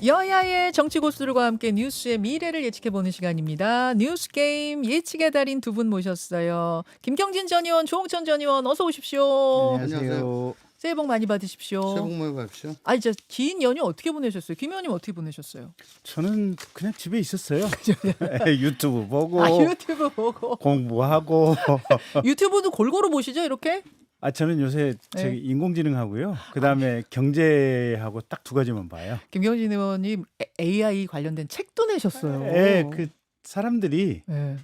여야의 정치 고수들과 함께 뉴스의 미래를 예측해보는 시간입니다. 뉴스 게임 예측의 달인 두 분 모셨어요. 김경진 전 의원, 조홍천 전 의원 어서 오십시오. 안녕하세요. 새해 복 많이 받으십시오. 새해 복 많이 받으십시오. 아니 저 긴 연휴 어떻게 보내셨어요? 김 의원님 어떻게 보내셨어요? 저는 그냥 집에 있었어요. 유튜브 보고 유튜브 보고 공부하고. 유튜브도 골고루 보시죠 이렇게? 저는 요새 저기 인공지능 하고요. 그다음에 경제하고 딱 두 가지만 봐요. 김경진 의원님 AI 관련된 책도 내셨어요. 그 사람들이 네.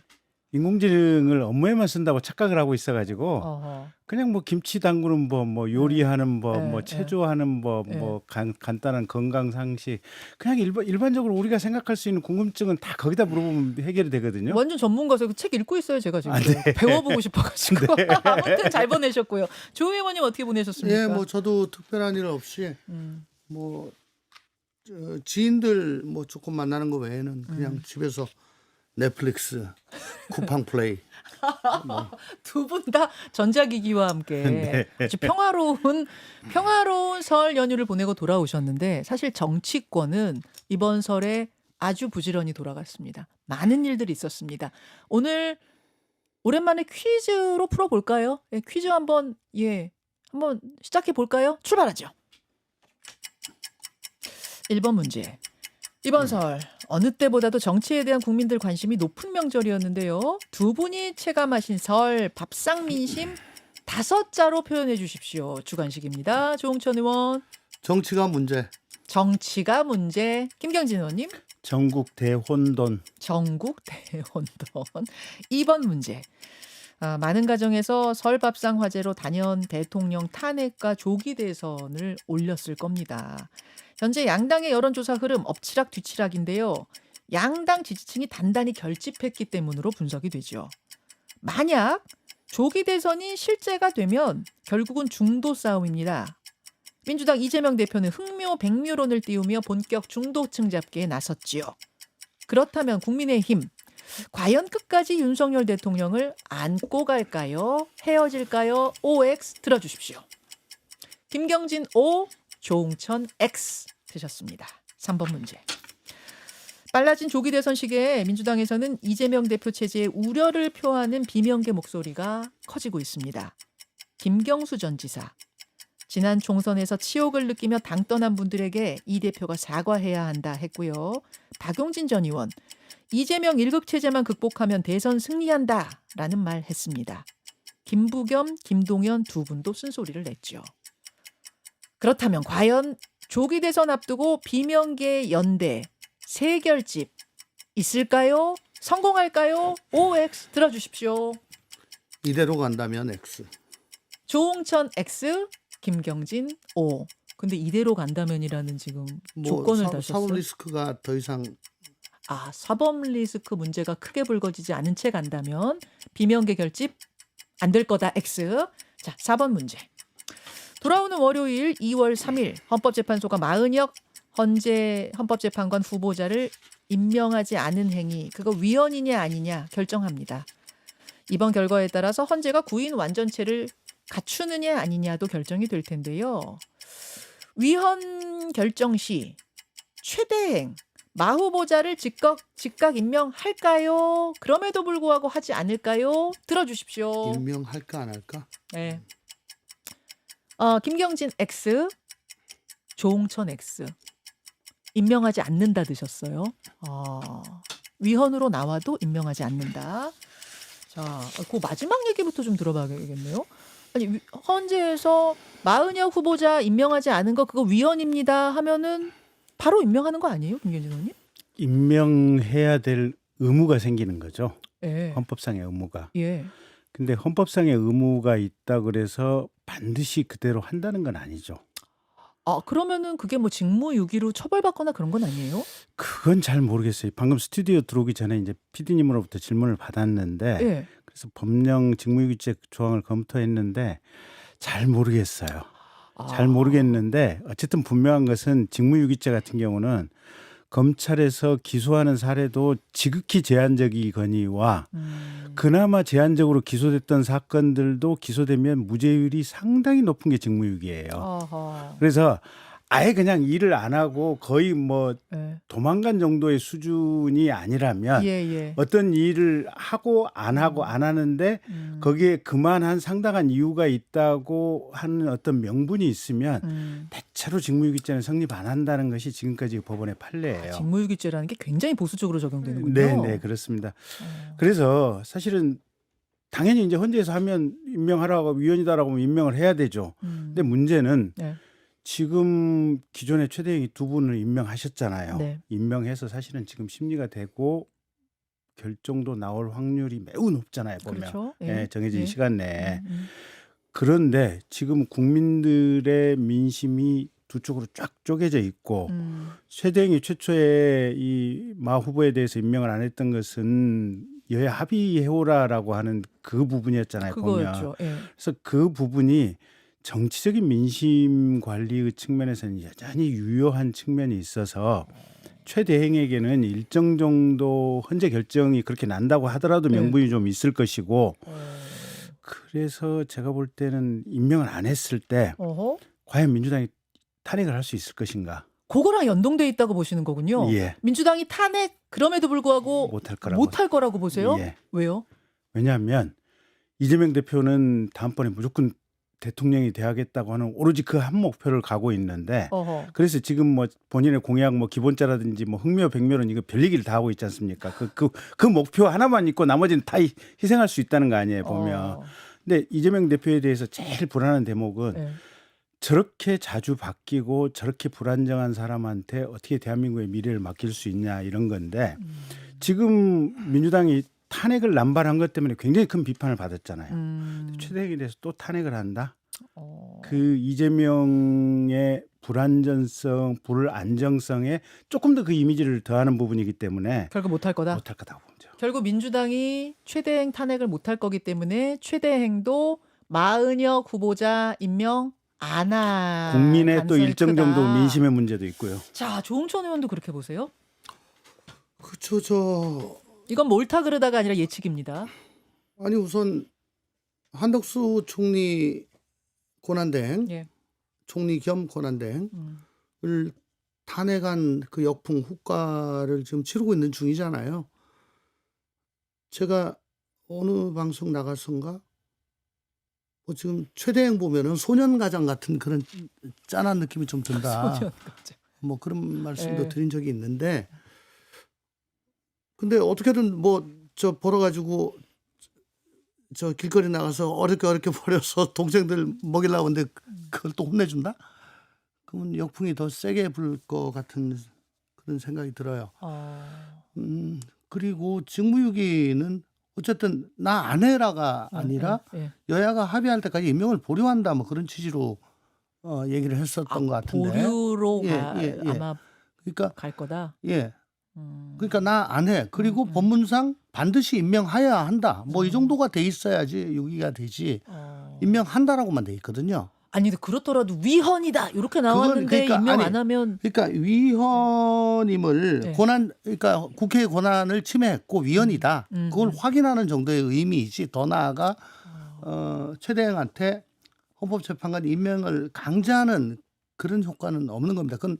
인공지능을 업무에만 쓴다고 착각을 하고 있어가지고 어허. 그냥 뭐 김치 담그는 법, 뭐 요리하는 법, 네, 뭐 네. 체조하는 법, 네. 뭐 간단한 건강 상식, 그냥 일반적으로 우리가 생각할 수 있는 궁금증은 다 거기다 물어보면 해결이 되거든요. 완전 전문가세요. 그 책 읽고 있어요 제가 지금. 네. 배워보고 싶어가지고. 아무튼 잘 보내셨고요. 조 의원님 어떻게 보내셨습니까? 예, 뭐 저도 특별한 일 없이 뭐 지인들 뭐 조금 만나는 거 외에는 그냥 집에서 넷플릭스, 쿠팡 플레이. 두 분 다 전자기기와 함께 아주 평화로운 설 연휴를 보내고 돌아오셨는데 사실 정치권은 이번 설에 아주 부지런히 돌아갔습니다. 많은 일들이 있었습니다. 오늘 오랜만에 퀴즈로 풀어볼까요? 퀴즈 한번 시작해 볼까요? 출발하죠. 1번 문제. 이번 설 어느 때보다도 정치에 대한 국민들 관심이 높은 명절이었는데요. 두 분이 체감하신 설 밥상 민심 5자로 표현해 주십시오. 주관식입니다. 조홍천 의원. 정치가 문제. 정치가 문제. 김경진 의원님. 전국 대혼돈. 전국 대혼돈. 2번 문제. 많은 가정에서 설 밥상 화제로 단연 대통령 탄핵과 조기 대선을 올렸을 겁니다. 현재 양당의 여론조사 흐름 엎치락 뒤치락인데요. 양당 지지층이 단단히 결집했기 때문으로 분석이 되죠. 만약 조기 대선이 실제가 되면 결국은 중도 싸움입니다. 민주당 이재명 대표는 흑묘 백묘론을 띄우며 본격 중도층 잡기에 나섰지요. 그렇다면 국민의힘 과연 끝까지 윤석열 대통령을 안고 갈까요? 헤어질까요? OX 들어주십시오. 김경진 O, 조홍천 X 되셨습니다. 3번 문제. 빨라진 조기 대선 시기에 민주당에서는 이재명 대표 체제에 우려를 표하는 비명계 목소리가 커지고 있습니다. 김경수 전 지사. 지난 총선에서 치욕을 느끼며 당 떠난 분들에게 이 대표가 사과해야 한다 했고요. 박용진 전 의원. 이재명 1극 체제만 극복하면 대선 승리한다라는 말 했습니다. 김부겸, 김동연 두 분도 쓴소리를 냈죠. 그렇다면 과연 조기 대선 앞두고 비명계 연대 세결집 있을까요? 성공할까요? OX 들어주십시오. 이대로 간다면 X. 조홍천 X, 김경진 O. 근데 이대로 간다면이라는 지금 뭐 조건을 다셨어요. 사법 리스크가 더 이상 사법 리스크 문제가 크게 불거지지 않은 채 간다면 비명계 결집 안 될 거다 X. 자, 4번 문제. 돌아오는 월요일 2월 3일 헌법재판소가 마은혁 헌재헌법재판관 후보자를 임명하지 않은 행위, 그거 위헌이냐 아니냐 결정합니다. 이번 결과에 따라서 헌재가 구인 완전체를 갖추느냐 아니냐도 결정이 될 텐데요. 위헌 결정 시 최대행 마 후보자를 즉각 임명할까요? 그럼에도 불구하고 하지 않을까요? 들어주십시오. 임명할까 안 할까? 네. 김경진 X, 조홍천 X. 임명하지 않는다 드셨어요. 위헌으로 나와도 임명하지 않는다. 자, 그 마지막 얘기부터 좀 들어봐야겠네요. 아니, 헌재에서 마은혁 후보자 임명하지 않은 거 그거 위헌입니다 하면은 바로 임명하는 거 아니에요, 김경진 의원님? 임명해야 될 의무가 생기는 거죠. 예. 헌법상의 의무가. 예. 근데 헌법상의 의무가 있다 그래서 반드시 그대로 한다는 건 아니죠. 그러면은 그게 뭐 직무유기로 처벌받거나 그런 건 아니에요? 그건 잘 모르겠어요. 방금 스튜디오 들어오기 전에 이제 PD님으로부터 질문을 받았는데 예. 그래서 법령 직무유기죄 조항을 검토했는데 잘 모르겠어요. 잘 모르겠는데 어쨌든 분명한 것은 직무유기죄 같은 경우는 검찰에서 기소하는 사례도 지극히 제한적이거니와 그나마 제한적으로 기소됐던 사건들도 기소되면 무죄율이 상당히 높은 게 직무유기예요. 어허. 그래서 아예 그냥 일을 안 하고 거의 뭐 예. 도망간 정도의 수준이 아니라면 예. 어떤 일을 하고 안 하는데 거기에 그만한 상당한 이유가 있다고 하는 어떤 명분이 있으면 대체로 직무유기죄는 성립 안 한다는 것이 지금까지 법원의 판례예요. 직무유기죄라는 게 굉장히 보수적으로 적용되는군요. 네, 그렇습니다. 어. 그래서 사실은 당연히 이제 헌재에서 하면 임명하라고 위헌이다라고 하면 임명을 해야 되죠. 근데 문제는 네. 지금 기존의 최대행이 두 분을 임명하셨잖아요. 네. 임명해서 사실은 지금 심리가 되고 결정도 나올 확률이 매우 높잖아요. 보면 그렇죠. 예, 정해진 시간 내에. 음. 그런데 지금 국민들의 민심이 두 쪽으로 쫙 쪼개져 있고 최대행이 최초에 이 마 후보에 대해서 임명을 안 했던 것은 여야 합의해오라라고 하는 그 부분이었잖아요. 보면. 그거였죠. 예. 그래서 그 부분이 정치적인 민심 관리의 측면에서는 여전히 유효한 측면이 있어서 최대행에게는 일정 정도 헌재 결정이 그렇게 난다고 하더라도 네. 명분이 좀 있을 것이고 그래서 제가 볼 때는 임명을 안 했을 때 어허. 과연 민주당이 탄핵을 할 수 있을 것인가? 그거랑 연동돼 있다고 보시는 거군요. 예. 민주당이 탄핵 그럼에도 불구하고 못할 거라고. 못할 거라고 보세요? 예. 왜요? 왜냐하면 이재명 대표는 다음번에 무조건 대통령이 돼야겠다고 하는 오로지 그 한 목표를 가고 있는데 어허. 그래서 지금 뭐 본인의 공약 뭐 기본자라든지 뭐 흥묘 백묘는 이거 별 얘기를 다 하고 있지 않습니까? 그 목표 하나만 있고 나머지는 다 희생할 수 있다는 거 아니에요, 보면. 근데 이재명 대표에 대해서 제일 불안한 대목은 예. 저렇게 자주 바뀌고 저렇게 불안정한 사람한테 어떻게 대한민국의 미래를 맡길 수 있냐 이런 건데 지금 민주당이 탄핵을 남발한 것 때문에 굉장히 큰 비판을 받았잖아요. 최대행에 대해서 또 탄핵을 한다? 그 이재명의 불안전성, 불안정성에 조금 더 그 이미지를 더하는 부분이기 때문에 결국 못할 거다. 못할 거다고 보죠. 결국 민주당이 최대행 탄핵을 못할 거기 때문에 최대행도 마은혁 후보자 임명 안 할 국민의 또 가능성이 일정 크다. 정도 민심의 문제도 있고요. 자, 조홍천 의원도 그렇게 보세요? 그쵸. 이건 뭐 옳다 그르다가 아니라 예측입니다. 아니 우선 한덕수 총리 권한대행, 예. 총리 겸 권한대행을 음. 탄핵한 그 역풍 후과를 지금 치르고 있는 중이잖아요. 제가 어느 방송 나가선가 뭐 지금 최대행 보면은 소년가장 같은 그런 짠한 느낌이 좀 든다. 소년가장. 뭐 그런 말씀도 예. 드린 적이 있는데, 근데 어떻게든 뭐 저 벌어가지고 저 길거리 나가서 어렵게 버려서 동생들 먹이려고 하는데 그걸 또 혼내준다? 그러면 역풍이 더 세게 불 것 같은 그런 생각이 들어요. 그리고 직무유기는 어쨌든 나 안 해라가 아니라 예. 여야가 합의할 때까지 임명을 보류한다 뭐 그런 취지로 얘기를 했었던 것 같은데. 보류로 예, 예, 예. 아마 그러니까 갈 거다. 예. 그러니까 나 안 해. 그리고 법문상 반드시 임명해야 한다. 뭐 이 정도가 돼 있어야지 유기가 되지. 임명한다라고만 돼 있거든요. 아니 근데 그렇더라도 위헌이다 이렇게 나왔는데 그러니까 임명 아니, 안 하면 그러니까 위헌임을 네. 그러니까 국회의 권한을 침해했고 위헌이다. 그걸 확인하는 정도의 의미이지. 더 나아가 최대행한테 헌법재판관 임명을 강제하는 그런 효과는 없는 겁니다. 그건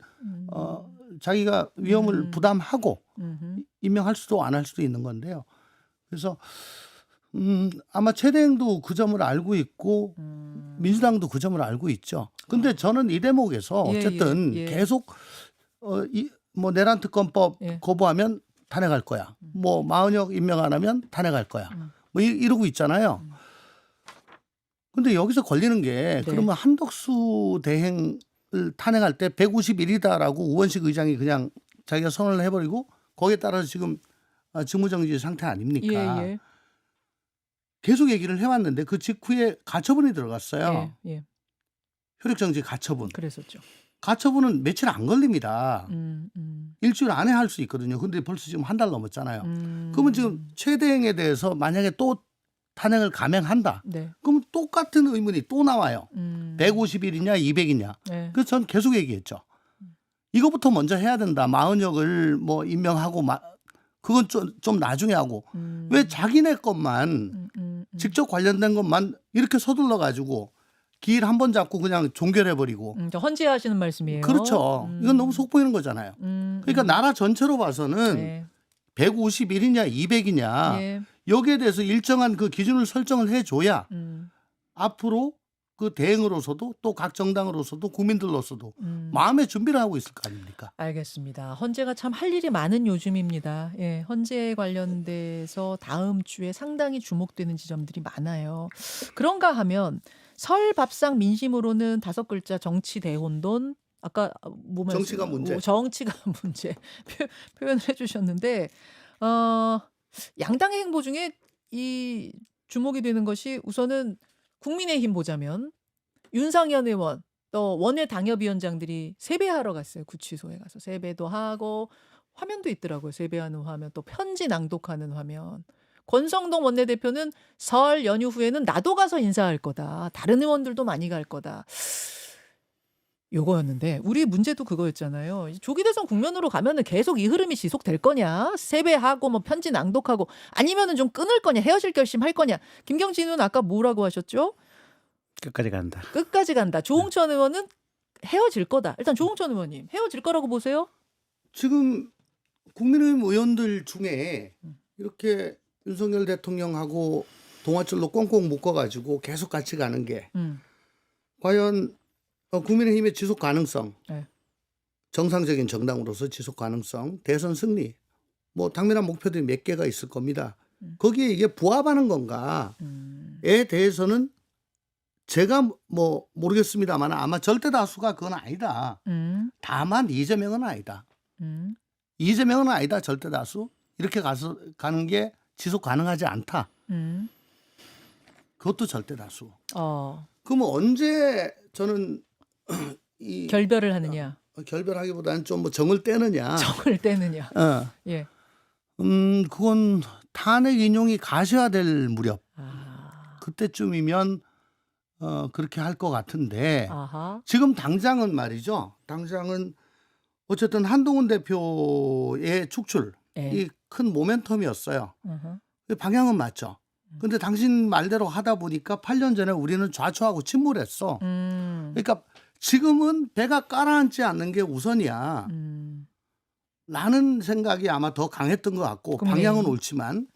자기가 위험을 부담하고 임명할 수도 안 할 수도 있는 건데요. 그래서 아마 최대행도 그 점을 알고 있고 민주당도 그 점을 알고 있죠. 근데 저는 이 대목에서 어쨌든 예. 계속 뭐 내란 특검법 예. 거부하면 탄핵할 거야. 뭐 마은혁 임명 안 하면 탄핵할 거야. 뭐 이러고 있잖아요. 근데 여기서 걸리는 게 그러면 한덕수 대행을 탄핵할 때 151이다라고 우원식 의장이 그냥 자기가 선언을 해버리고 거기에 따라서 지금 직무정지 상태 아닙니까? 예. 계속 얘기를 해왔는데 그 직후에 가처분이 들어갔어요. 예. 효력정지 가처분. 그랬었죠. 가처분은 며칠 안 걸립니다. 1주일 안에 할 수 있거든요. 근데 벌써 지금 한 달 넘었잖아요. 그러면 지금 최대행에 대해서 만약에 또 탄핵을 감행한다. 네. 그럼 똑같은 의문이 또 나와요. 150일이냐 200이냐. 네. 그래서 전 계속 얘기했죠. 이거부터 먼저 해야 된다. 마은혁을 뭐 임명하고 그건 좀 나중에 하고 왜 자기네 것만 직접 관련된 것만 이렇게 서둘러 가지고 길 한 번 잡고 그냥 종결해버리고. 저 헌재하시는 말씀이에요. 그렇죠. 이건 너무 속 보이는 거잖아요. 그러니까 나라 전체로 봐서는 네. 151이냐 200이냐 예. 여기에 대해서 일정한 그 기준을 설정을 해줘야 앞으로 그 대응으로서도 또 각 정당으로서도 국민들로서도 마음의 준비를 하고 있을 거 아닙니까? 알겠습니다. 헌재가 참 할 일이 많은 요즘입니다. 예, 헌재 관련돼서 다음 주에 상당히 주목되는 지점들이 많아요. 그런가 하면 설 밥상 민심으로는 5글자 정치 대혼돈 아까 뭐 정치가 문제. 정치가 문제 표현을 해주셨는데 양당의 행보 중에 이 주목이 되는 것이 우선은 국민의힘 보자면 윤상현 의원 또 원외 당협위원장들이 세배하러 갔어요. 구치소에 가서 세배도 하고 화면도 있더라고요. 세배하는 화면 또 편지 낭독하는 화면. 권성동 원내대표는 설 연휴 후에는 나도 가서 인사할 거다. 다른 의원들도 많이 갈 거다. 요거였는데 우리 문제도 그거였잖아요. 조기 대선 국면으로 가면은 계속 이 흐름이 지속될 거냐? 세배하고 뭐 편지 낭독하고 아니면은 좀 끊을 거냐? 헤어질 결심할 거냐? 김경진 의원 아까 뭐라고 하셨죠? 끝까지 간다. 끝까지 간다. 조홍천 의원은 헤어질 거다. 일단 조홍천 의원님 헤어질 거라고 보세요? 지금 국민의힘 의원들 중에 이렇게 윤석열 대통령하고 동아줄로 꽁꽁 묶어가지고 계속 같이 가는 게 과연 국민의힘의 지속 가능성, 네. 정상적인 정당으로서 지속 가능성, 대선 승리, 뭐 당면한 목표들이 몇 개가 있을 겁니다. 거기에 이게 부합하는 건가에 대해서는 제가 뭐 모르겠습니다만 아마 절대 다수가 그건 아니다. 다만 이재명은 아니다. 이재명은 아니다. 절대 다수 이렇게 가는 게 지속 가능하지 않다. 그것도 절대 다수. 그러면 언제 저는 이 결별을 하느냐? 결별하기보다는 좀 뭐 정을 떼느냐. 정을 떼느냐? 예. 그건 탄핵 인용이 가셔야될 무렵. 그때쯤이면 그렇게 할 것 같은데 아하. 지금 당장은 말이죠. 당장은 어쨌든 한동훈 대표의 축출이 예. 큰 모멘텀이었어요. 방향은 맞죠. 근데 당신 말대로 하다 보니까 8년 전에 우리는 좌초하고 침몰했어. 그러니까 지금은 배가 가라앉지 않는 게 우선이야. 라는 생각이 아마 더 강했던 것 같고 방향은 옳지만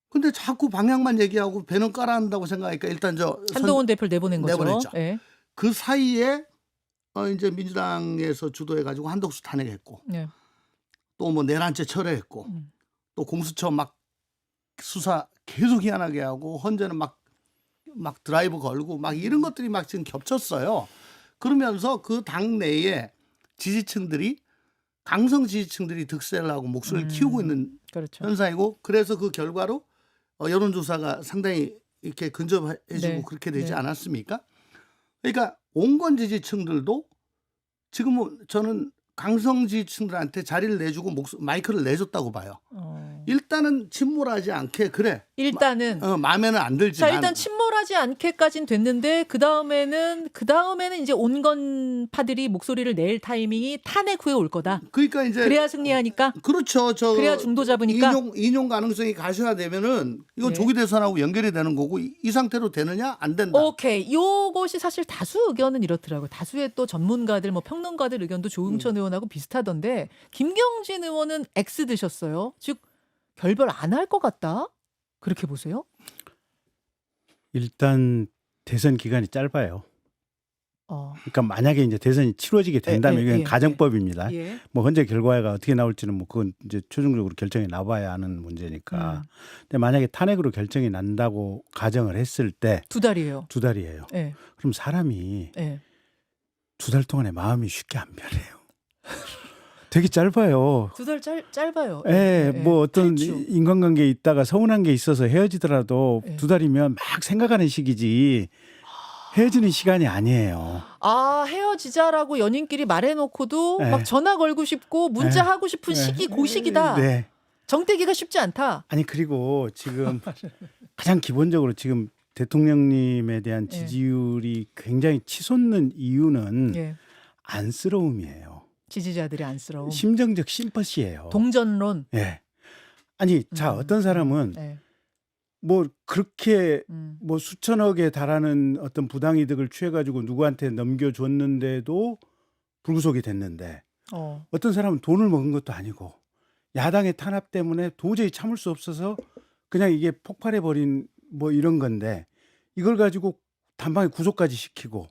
근데 자꾸 방향만 얘기하고 배는 가라앉는다고 생각하니까 일단 한동훈 대표를 내보낸 거죠. 내보냈죠. 예. 그 사이에 이제 민주당에서 주도해가지고 한덕수 탄핵했고 예. 또 뭐 내란죄 철회했고 또 공수처 막 수사 계속 희한하게 하고 헌재는 막 드라이브 걸고 막 이런 것들이 막 지금 겹쳤어요. 그러면서 그 당내에 지지층들이 강성 지지층들이 득세를 하고 목소리를 키우고 있는 그렇죠. 현상이고 그래서 그 결과로 여론조사가 상당히 이렇게 근접해지고 네. 그렇게 되지 네. 않았습니까? 그러니까 온건 지지층들도 지금은 저는 강성 지지층들한테 자리를 내주고 마이크를 내줬다고 봐요. 일단은 침몰하지 않게 그래. 일단은 마음에는 안 들지만. 자 일단 침몰하지 않게까지는 됐는데 그 다음에는 이제 온건파들이 목소리를 낼 타이밍이 탄핵 후에 올 거다. 그러니까 이제 그래야 승리하니까. 그렇죠. 그래야 중도 잡으니까. 인용 가능성이 가셔야 되면은 이건 예. 조기 대선하고 연결이 되는 거고 이 상태로 되느냐 안 된다. 오케이. 요것이 사실 다수 의견은 이렇더라고요. 다수의 또 전문가들 뭐 평론가들 의견도 조응천 의원하고 비슷하던데 김경진 의원은 X 드셨어요. 즉 결별 안 할 것 같다. 그렇게 보세요? 일단 대선 기간이 짧아요. 어. 그러니까 만약에 이제 대선이 치러지게 된다면 이건 가정법입니다. 예. 뭐 현재 결과가 어떻게 나올지는 뭐 그건 이제 최종적으로 결정이 나봐야 하는 문제니까. 근데 만약에 탄핵으로 결정이 난다고 가정을 했을 때 2달이에요. 2달이에요. 예. 그럼 사람이 예. 2달 동안에 마음이 쉽게 안 변해요. 되게 짧아요. 2달 짧아요. 예, 뭐 어떤 8주. 인간관계에 있다가 서운한 게 있어서 헤어지더라도 예. 2달이면 막 생각하는 시기지 헤어지는 시간이 아니에요. 아 헤어지자라고 연인끼리 말해놓고도 네. 막 전화 걸고 싶고 문자 하고 싶은 네. 시기 그 시기다. 네. 정떼기가 쉽지 않다. 아니 그리고 지금 가장 기본적으로 지금 대통령님에 대한 예. 지지율이 굉장히 치솟는 이유는 예. 안쓰러움이에요. 지지자들의 안쓰러움. 심정적 심퍼시예요. 동전론. 예. 아니 자 어떤 사람은 예. 뭐 그렇게 음. 뭐 수천억에 달하는 어떤 부당이득을 취해가지고 누구한테 넘겨줬는데도 불구속이 됐는데 어. 어떤 사람은 돈을 먹은 것도 아니고 야당의 탄압 때문에 도저히 참을 수 없어서 그냥 이게 폭발해버린 뭐 이런 건데 이걸 가지고 단방에 구속까지 시키고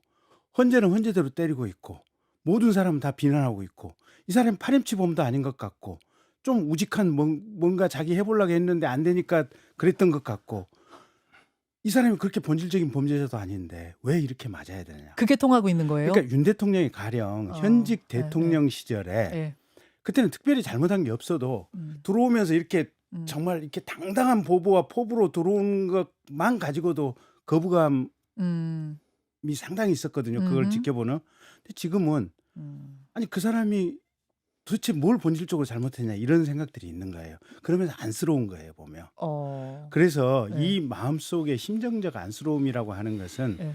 헌재는 헌재대로 때리고 있고 모든 사람은 다 비난하고 있고 이 사람이 파렴치범도 아닌 것 같고 좀 우직한 뭔가 자기 해보려고 했는데 안 되니까 그랬던 것 같고 이 사람이 그렇게 본질적인 범죄자도 아닌데 왜 이렇게 맞아야 되냐. 그게 통하고 있는 거예요? 그러니까 윤 대통령이 가령 현직 네, 대통령 시절에 예. 그때는 특별히 잘못한 게 없어도 음. 들어오면서 이렇게 음. 정말 이렇게 당당한 보보와 포부로 들어온 것만 가지고도 거부감이 음. 상당히 있었거든요. 그걸 음흠. 지켜보는. 근데 지금은 음. 아니 그 사람이 도대체 뭘 본질적으로 잘못했냐 이런 생각들이 있는 거예요. 그러면서 안쓰러운 거예요 보면. 어. 그래서 네. 이 마음속에 심정적 안쓰러움이라고 하는 것은 예.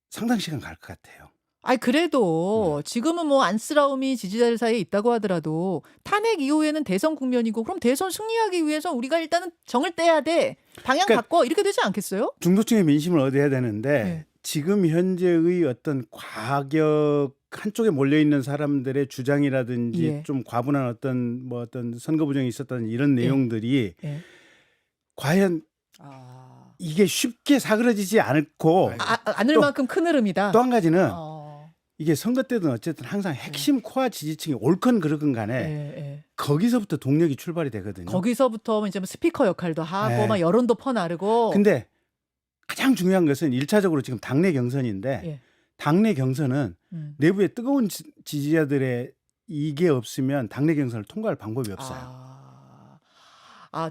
상당 시간 갈 것 같아요. 아이 그래도 지금은 뭐 안쓰러움이 지지자들 사이에 있다고 하더라도 탄핵 이후에는 대선 국면이고 그럼 대선 승리하기 위해서 우리가 일단은 정을 떼야 돼. 방향 그러니까 바꿔 이렇게 되지 않겠어요? 중도층의 민심을 얻어야 되는데 네. 지금 현재의 어떤 과격 한쪽에 몰려 있는 사람들의 주장이라든지 예. 좀 과분한 어떤 뭐 어떤 선거 부정이 있었다는 이런 예. 내용들이 예. 과연 아. 이게 쉽게 사그러지지 않고 않을 또 만큼 큰 흐름이다. 또 한 가지는 어. 이게 선거 때든 어쨌든 항상 핵심 코어 지지층이 옳건 그르건 간에 예, 예. 거기서부터 동력이 출발이 되거든요. 거기서부터 이제 뭐 스피커 역할도 하고 네. 막 여론도 퍼나르고. 근데 가장 중요한 것은 1차적으로 지금 당내 경선인데 예. 당내 경선은 음. 내부에 뜨거운 지지자들의 이게 없으면 당내 경선을 통과할 방법이 없어요.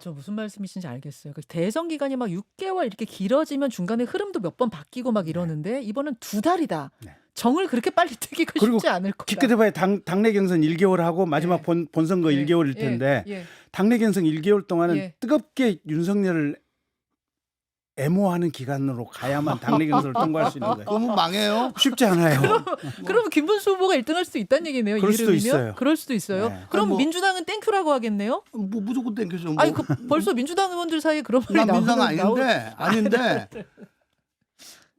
저 무슨 말씀이신지 알겠어요. 그 대선 기간이 막 6개월 이렇게 길어지면 중간에 흐름도 몇 번 바뀌고 막 이러는데 이번은 2달이다. 네. 정을 그렇게 빨리 뜨기가 그리고 쉽지 않을 거다. 기껏 해봐야 당내 경선 1개월 하고 마지막 예. 본선거 예. 1개월일 예. 텐데 예. 당내 경선 1개월 동안은 예. 뜨겁게 윤석열을 애모하는 기간으로 가야만 당내 경선을 통과할 수 있는 거예요. 그러면 망해요. 쉽지 않아요. 그러면 김문수 후보가 1등할 수도 있다는 얘기네요. 그럴 이 수도 이름이면? 있어요. 그럴 수도 있어요. 네. 그럼 아니, 뭐- 민주당은 땡큐라고 하겠네요. 뭐 무조건 땡겨죠. 뭐. 아니 벌써 민주당 의원들 사이에 그런 말이 난 민상 나오는 아닌데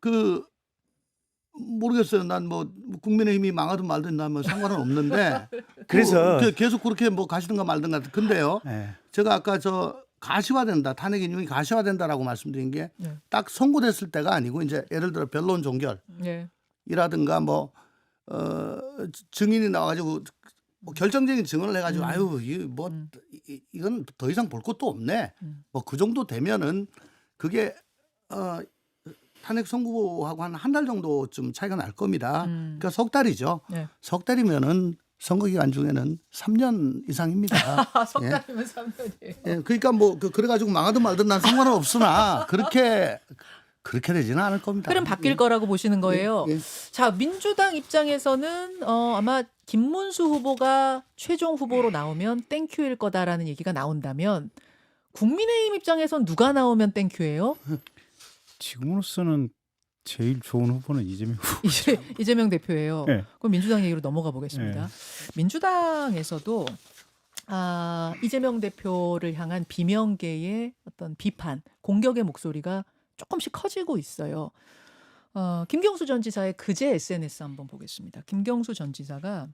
그 모르겠어요. 난 뭐 국민의힘이 망하든 말든 난 뭐 상관은 없는데 그래서 계속 그렇게 뭐 가시든가 말든가. 근데요, 네. 제가 아까 저 가시화된다, 탄핵 인용이 가시화된다라고 말씀드린 게 네. 딱 선고됐을 때가 아니고 이제 예를 들어 변론 종결이라든가 예. 뭐 증인이 나와가지고 뭐 결정적인 증언을 해가지고 아유 이건 더 이상 볼 것도 없네. 뭐 그 정도 되면은 그게 탄핵 선고하고 한 달 정도쯤 차이가 날 겁니다. 그러니까 석 달이죠. 네. 석 달이면은 선거 기간 중에는 3년 이상입니다. 석 예. 달이면 3년이에요. 예, 그러니까 뭐 그래가지고 망하든 말든 난 상관은 없으나 그렇게 되지는 않을 겁니다. 흐름 바뀔 거라고 보시는 거예요. 예. 자, 민주당 입장에서는 아마 김문수 후보가 최종 후보로 나오면 땡큐일 거다라는 얘기가 나온다면 국민의힘 입장에선 누가 나오면 땡큐예요? 지금으로서는 제일 좋은 후보는 이재명 후보. 이재명 대표예요. 네. 그럼 민주당 얘기로 넘어가 보겠습니다. 네. 민주당에서도 이재명 대표를 향한 비명계의 어떤 비판, 공격의 목소리가 조금씩 커지고 있어요. 김경수 전 지사의 그제 SNS 한번 보겠습니다. 김경수 전 지사가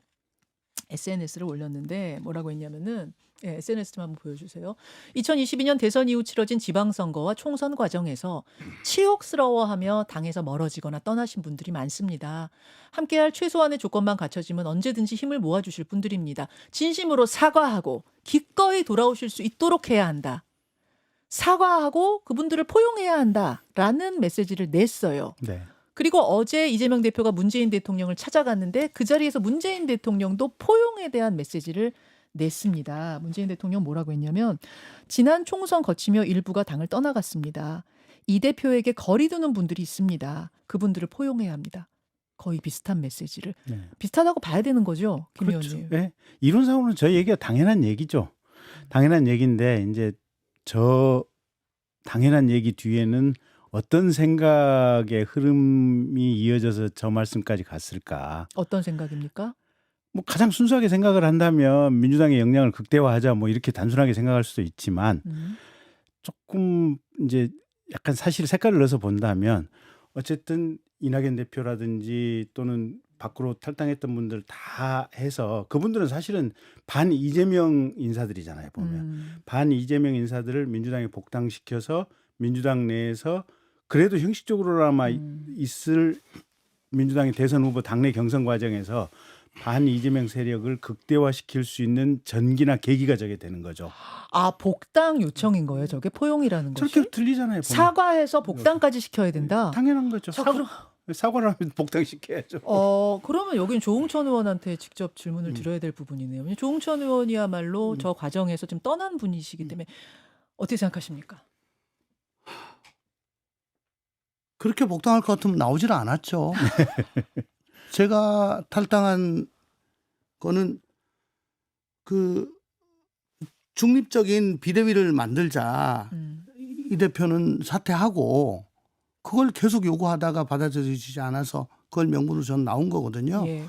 SNS를 올렸는데 뭐라고 했냐면은 SNS 좀 한번 보여주세요. 2022년 대선 이후 치러진 지방선거와 총선 과정에서 치욕스러워하며 당에서 멀어지거나 떠나신 분들이 많습니다. 함께할 최소한의 조건만 갖춰지면 언제든지 힘을 모아주실 분들입니다. 진심으로 사과하고 기꺼이 돌아오실 수 있도록 해야 한다. 사과하고 그분들을 포용해야 한다라는 메시지를 냈어요. 네. 그리고 어제 이재명 대표가 문재인 대통령을 찾아갔는데 그 자리에서 문재인 대통령도 포용에 대한 메시지를 냈습니다. 문재인 대통령 뭐라고 했냐면 지난 총선 거치며 일부가 당을 떠나갔습니다. 이 대표에게 거리 두는 분들이 있습니다. 그분들을 포용해야 합니다. 거의 비슷한 메시지를. 네. 비슷하다고 봐야 되는 거죠, 김 그렇죠. 의원님. 네. 이론상으로는 저희 얘기가 당연한 얘기죠. 당연한 얘기인데 이제 저 당연한 얘기 뒤에는 어떤 생각의 흐름이 이어져서 저 말씀까지 갔을까? 어떤 생각입니까? 뭐 가장 순수하게 생각을 한다면 민주당의 역량을 극대화하자 뭐 이렇게 단순하게 생각할 수도 있지만 조금 이제 약간 사실 색깔을 넣어서 본다면 어쨌든 이낙연 대표라든지 또는 밖으로 탈당했던 분들 다 해서 그분들은 사실은 반 이재명 인사들이잖아요, 보면. 반 이재명 인사들을 민주당에 복당시켜서 민주당 내에서 그래도 형식적으로나마 있을 민주당의 대선 후보 당내 경선 과정에서 반 이재명 세력을 극대화시킬 수 있는 전기나 계기가 저게 되는 거죠. 아, 복당 요청인 거예요. 저게 포용이라는 것이? 저렇게 들리잖아요, 보면. 사과해서 복당까지 시켜야 된다. 당연한 거죠. 자, 그럼 사과를 하면 복당시켜야죠. 그러면 여긴 조응천 의원한테 직접 질문을 드려야 될 부분이네요. 왜냐면 조응천 의원이야말로 저 과정에서 좀 떠난 분이시기 때문에 어떻게 생각하십니까? 그렇게 복당할 것 같으면 나오질 않았죠. 제가 탈당한 거는 그 중립적인 비대위를 만들자. 이 대표는 사퇴하고 그걸 계속 요구하다가 받아들여지지 않아서 그걸 명분으로 전 나온 거거든요. 예.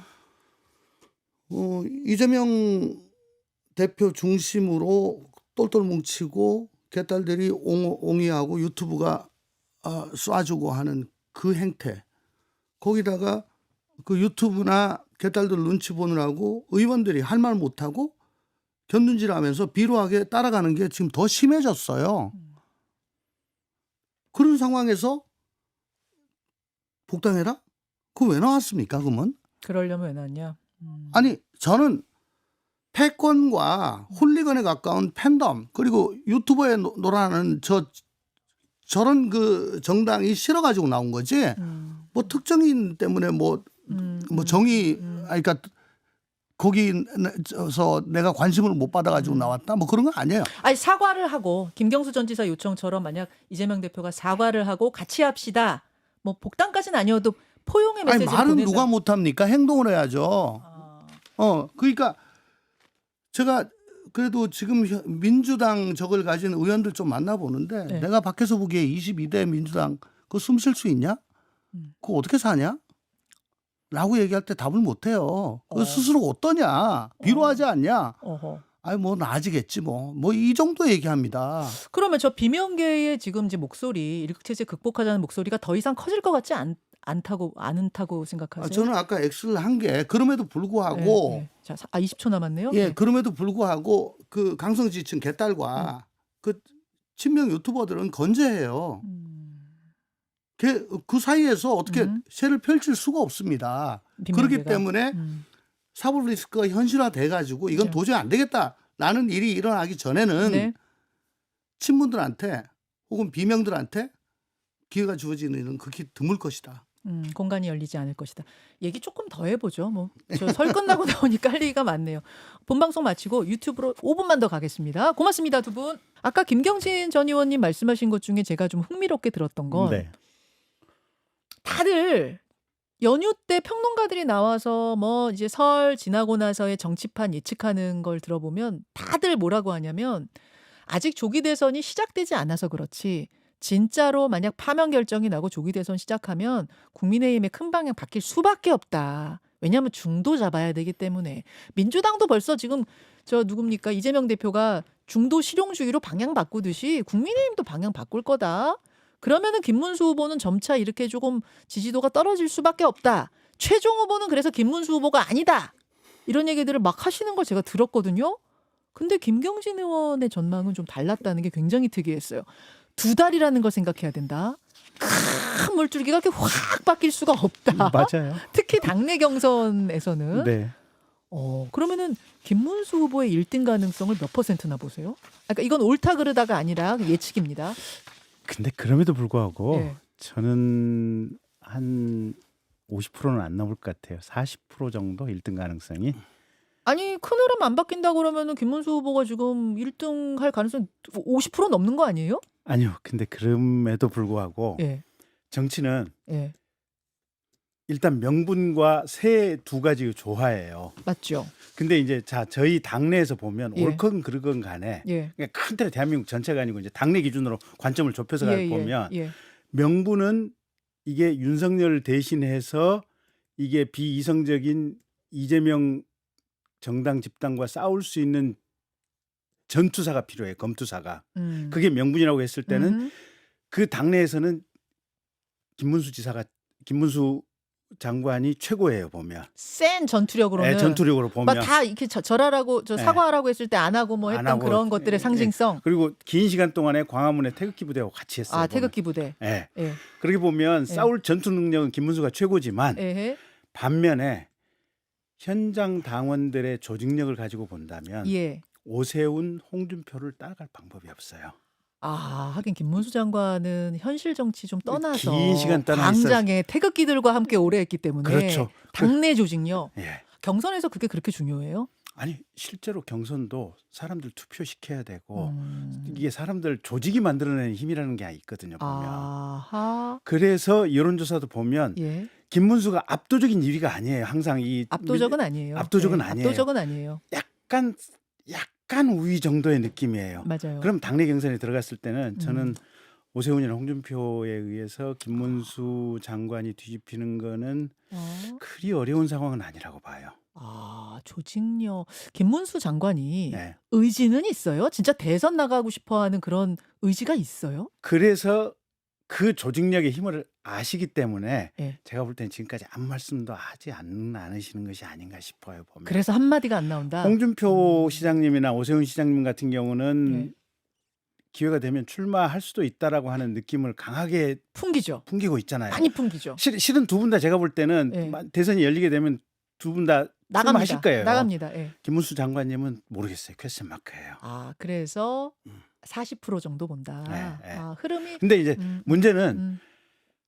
이재명 대표 중심으로 똘똘 뭉치고 개딸들이 옹이하고 유튜브가 쏴주고 하는 그 행태, 거기다가 그 유튜브나 개딸들 눈치 보느라고 의원들이 할 말 못하고 견눈질하면서 비루하게 따라가는 게 지금 더 심해졌어요. 그런 상황에서 복당해라? 그거 왜 나왔습니까? 그러면? 그러려면 왜 나왔냐? 아니 저는 패권과 홀리건에 가까운 팬덤 그리고 유튜버에 놀아나는 저런 그 정당이 싫어가지고 나온 거지. 뭐 특정인 때문에 뭐 정의 그러니까 거기서 내가 관심을 못 받아가지고 나왔다 뭐 그런 건 아니에요. 아니, 사과를 하고 김경수 전 지사 요청처럼 만약 이재명 대표가 사과를 하고 같이 합시다. 뭐 복당까지는 아니어도 포용의 아니 메시지를 말은 보낸다. 누가 못합니까? 행동을 해야죠. 그러니까 제가 그래도 지금 민주당 적을 가진 의원들 좀 만나보는데 네. 내가 밖에서 보기에 22대 민주당 그거 숨 쉴 수 있냐? 그거 어떻게 사냐? 라고 얘기할 때 답을 못해요. 그 스스로 어떠냐? 비로하지 않냐? 어허. 아니 뭐 나아지겠지 뭐 이 정도 얘기합니다. 그러면 저 비명계의 지금 이제 목소리, 일극체제 극복하자는 목소리가 더 이상 커질 것 같지 않다고 생각하세요? 저는 아까 X를 한 게 그럼에도 불구하고 네. 자, 20초 남았네요. 예, 네. 그럼에도 불구하고 그 강성지층 개딸과 그 친명 유튜버들은 건재해요. 그 사이에서 어떻게 새를 펼칠 수가 없습니다. 그렇기 비명계가. 때문에 사법 리스크가 현실화돼 가지고 이건 그렇죠. 도저히 안 되겠다라는 일이 일어나기 전에는 네. 친문들한테 혹은 비명들한테 기회가 주어지는 일은 극히 드물 것이다. 공간이 열리지 않을 것이다. 얘기 조금 더 해보죠. 뭐 저 설 끝나고 나오니까 할 얘기가 많네요. 본방송 마치고 유튜브로 5분만 더 가겠습니다. 고맙습니다, 두 분. 아까 김경진 전 의원님 말씀하신 것 중에 제가 좀 흥미롭게 들었던 건 네. 다들 연휴 때 평론가들이 나와서 뭐 이제 설 지나고 나서의 정치판 예측하는 걸 들어보면 다들 뭐라고 하냐면 아직 조기 대선이 시작되지 않아서 그렇지 진짜로 만약 파면 결정이 나고 조기 대선 시작하면 국민의힘의 큰 방향 바뀔 수밖에 없다. 왜냐하면 중도 잡아야 되기 때문에. 민주당도 벌써 지금 저 누굽니까 이재명 대표가 중도 실용주의로 방향 바꾸듯이 국민의힘도 방향 바꿀 거다. 그러면은 김문수 후보는 점차 이렇게 조금 지지도가 떨어질 수밖에 없다. 최종 후보는 그래서 김문수 후보가 아니다. 이런 얘기들을 막 하시는 걸 제가 들었거든요. 근데 김경진 의원의 전망은 좀 달랐다는 게 굉장히 특이했어요. 2달이라는 걸 생각해야 된다. 큰 물줄기가 이렇게 확 바뀔 수가 없다. 맞아요. 특히 당내 경선에서는. 네. 그러면은 김문수 후보의 1등 가능성을 몇 %나 보세요? 그러니까 이건 옳다 그르다가 아니라 예측입니다. 근데 그럼에도 불구하고 네. 저는 한 50%는 안 넘을 것 같아요. 40% 정도 1등 가능성이. 아니 큰 흐름 안 바뀐다 그러면은 김문수 후보가 지금 1등 할 가능성 50% 넘는 거 아니에요? 아니요. 근데 그럼에도 불구하고 예. 정치는 예. 일단 명분과 새 두 가지 조화예요. 맞죠. 근데 이제 저희 당내에서 보면 예. 옳건 그르건 간에 예. 그냥 큰 틀에 대한민국 전체가 아니고 이제 당내 기준으로 관점을 좁혀서 보면 예. 명분은 이게 윤석열 대신해서 이게 비이성적인 이재명 정당 집단과 싸울 수 있는 전투사가 필요해요. 검투사가. 음. 그게 명분이라고 했을 때는 음. 그 당내에서는 김문수 장관이 최고예요 보면. 센 전투력으로는 예, 전투력으로 막 보면. 다 이렇게 절하라고 예. 사과하라고 했을 때 안 하고 뭐 안 했던 하고, 그런 것들의 예. 상징성. 그리고 긴 시간 동안에 광화문에 태극기 부대하고 같이 했어요. 아, 보면. 태극기 부대. 예. 예. 그렇게 보면 예. 싸울 전투 능력은 김문수가 최고지만 예. 반면에 현장 당원들의 조직력을 가지고 본다면 예. 오세훈, 홍준표를 따라갈 방법이 없어요. 아, 하긴 김문수 장관은 현실 정치 좀 떠나서 긴 시간 떠나 광장에 태극기들과 함께 오래 했기 때문에 그렇죠. 당내 조직력. 예. 경선에서 그게 그렇게 중요해요? 아니 실제로 경선도 사람들 투표시켜야 되고 음. 이게 사람들 조직이 만들어내는 힘이라는 게 있거든요. 보면. 아하. 그래서 여론조사도 보면 예. 김문수가 압도적인 1위가 아니에요. 항상 이 압도적은 아니에요. 압도적은 네, 아니에요. 압도적은 아니에요. 약간 우위 정도의 느낌이에요. 맞아요. 그럼 당내 경선에 들어갔을 때는 음. 저는 오세훈이나 홍준표에 의해서 김문수 장관이 뒤집히는 거는 그리 어려운 상황은 아니라고 봐요. 아, 조직력. 김문수 장관이 네. 의지는 있어요? 진짜 대선 나가고 싶어 하는 그런 의지가 있어요? 그래서 그 조직력의 힘을 아시기 때문에 예. 제가 볼 때는 지금까지 아무 말씀도 하지 않으시는 것이 아닌가 싶어요. 보면. 그래서 한마디가 안 나온다. 홍준표 시장님이나 오세훈 시장님 같은 경우는 예. 기회가 되면 출마할 수도 있다라고 하는 느낌을 강하게 풍기죠. 풍기고 있잖아요. 많이 풍기죠. 실은 두 분 다 제가 볼 때는 예. 대선이 열리게 되면 두 분 다 나갑니다. 출마하실 거예요. 나갑니다. 예. 김문수 장관님은 모르겠어요. 퀘스천 마크예요. 아, 그래서 40% 정도 본다. 네, 네. 아, 흐름이 근데 이제 문제는 음.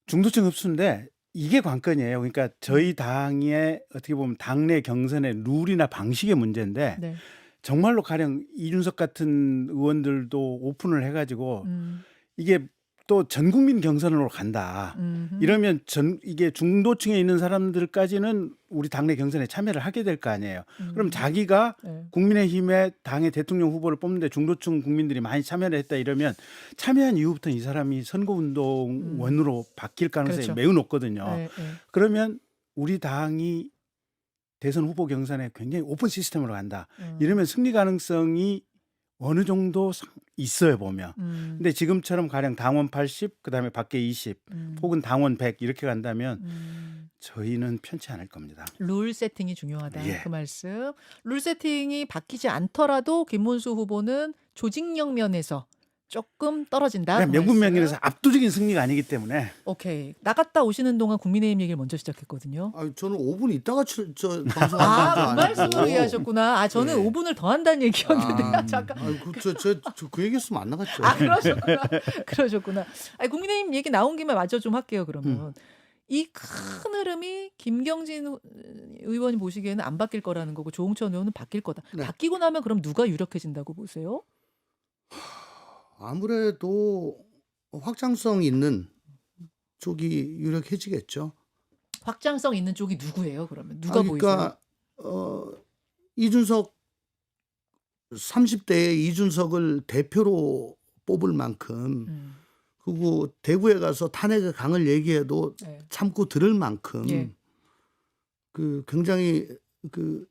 중도층 흡수인데 이게 관건이에요. 그러니까 저희 당의 어떻게 보면 당내 경선의 룰이나 방식의 문제인데 네. 정말로 가령 이준석 같은 의원들도 오픈을 해가지고 이게 또 전 국민 경선으로 간다. 이러면 이게 중도층에 있는 사람들까지는 우리 당내 경선에 참여를 하게 될 거 아니에요. 그럼 자기가 네. 국민의힘의 당의 대통령 후보를 뽑는데 중도층 국민들이 많이 참여를 했다 이러면 참여한 이후부터 이 사람이 선거운동원으로 바뀔 가능성이 그렇죠. 매우 높거든요. 네, 네. 그러면 우리 당이 대선 후보 경선에 굉장히 오픈 시스템으로 간다. 이러면 승리 가능성이 어느 정도 있어요 보면. 근데 지금처럼 가령 당원 80, 그다음에 밖에 20, 혹은 당원 100 이렇게 간다면 저희는 편치 않을 겁니다. 룰 세팅이 중요하다. 예. 그 말씀. 룰 세팅이 바뀌지 않더라도 김문수 후보는 조직력 면에서 조금 떨어진다. 그 명분 말씀. 명예에서 압도적인 승리가 아니기 때문에. 오케이. 나갔다 오시는 동안 국민의힘 얘기를 먼저 시작했거든요. 아, 저는 5분 있다가 방송하는 아, 그 말씀으로 이해하셨구나. 아, 저는 예. 5분을 더 한다는 얘기였는데. 잠깐. 그 얘기했으면 안 나갔죠. 아, 그러셨구나. 그러셨구나. 아니, 국민의힘 얘기 나온 김에 마저 좀 할게요, 그러면. 이 큰 흐름이 김경진 의원이 보시기에는 안 바뀔 거라는 거고 조홍천 의원은 바뀔 거다. 네. 바뀌고 나면 그럼 누가 유력해진다고 보세요? 아무래도 확장성 있는 쪽이 유력해지겠죠. 확장성 있는 쪽이 누구예요, 그러면? 누가 보이세요? 그러니까 이준석 30대에 이준석을 대표로 뽑을 만큼 그리고 대구에 가서 탄핵의 강을 얘기해도 네. 참고 들을 만큼 예. 그 굉장히 그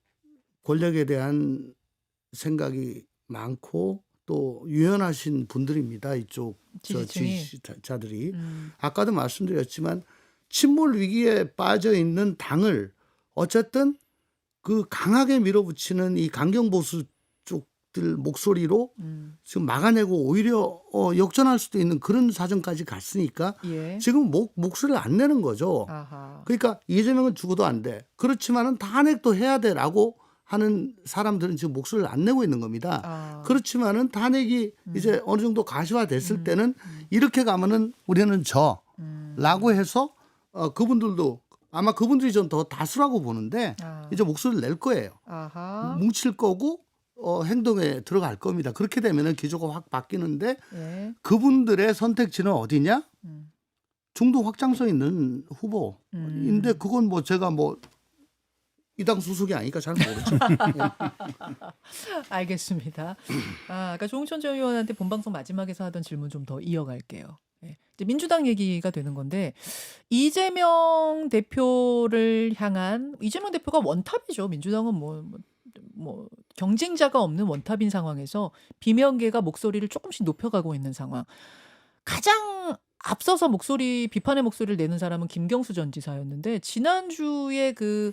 권력에 대한 생각이 많고 또 유연하신 분들입니다. 이쪽 지지층이. 지지자들이. 아까도 말씀드렸지만 침몰 위기에 빠져 있는 당을 어쨌든 그 강하게 밀어붙이는 이 강경보수 쪽들 목소리로 지금 막아내고 오히려 역전할 수도 있는 그런 사정까지 갔으니까 예. 지금 목소리를 안 내는 거죠. 아하. 그러니까 이재명은 죽어도 안 돼. 그렇지만은 탄핵도 해야 돼라고 하는 사람들은 지금 목소리를 안 내고 있는 겁니다. 아. 그렇지만은 탄핵이 이제 어느 정도 가시화됐을 때는 이렇게 가면은 우리는 져라고 해서 그분들도 아마 그분들이 좀 더 다수라고 보는데 아. 이제 목소리를 낼 거예요. 아하. 뭉칠 거고 행동에 들어갈 겁니다. 그렇게 되면은 기조가 확 바뀌는데 예. 그분들의 선택지는 어디냐? 중도 확장성 있는 후보인데 그건 뭐 제가 뭐 이당 소속이 아니니까 잘 모르죠. 알겠습니다. 아까 조홍천 전 의원한테 본방송 마지막에서 하던 질문 좀 더 이어갈게요. 예. 이제 민주당 얘기가 되는 건데 이재명 대표를 향한 이재명 대표가 원탑이죠. 민주당은 뭐 뭐 경쟁자가 없는 원탑인 상황에서 비명계가 목소리를 조금씩 높여가고 있는 상황. 가장 앞서서 비판의 목소리를 내는 사람은 김경수 전 지사였는데 지난주에 그